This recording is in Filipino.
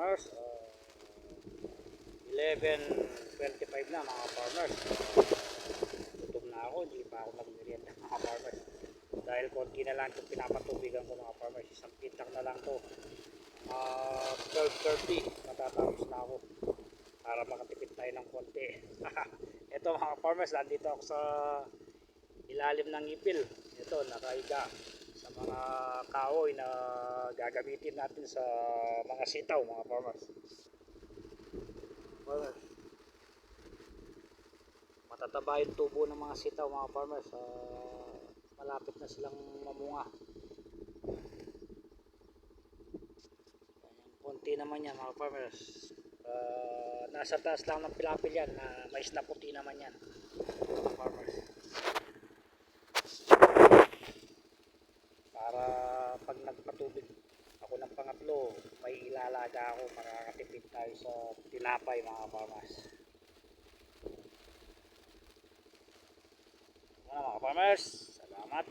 farmers. 11:25 na mga farmers. Gutom na ako, hindi pa ako nag-merienda mga farmers. Dahil konti na lang itong pinapatubigan ko mga farmers. Isang pintang na lang to. 12:30 matatapos na ako para makatipid tayo ng konti. Ito mga farmers, nandito ako sa ilalim ng ipil. Ito, nakahiga sa mga kahoy na gagamitin natin sa mga sitaw mga farmers. Matataba yung tubo ng mga sitaw mga farmers. Malapit na silang mamunga. Konti naman yan mga farmers. Nasa taas lang ng pilapil yan na mais na puti naman yan mga farmers. Para pag nagpatubig ako ng pangatlo, may ilalaga ako, makakatipid tayo sa tinapay mga farmers. Mga farmers, salamat.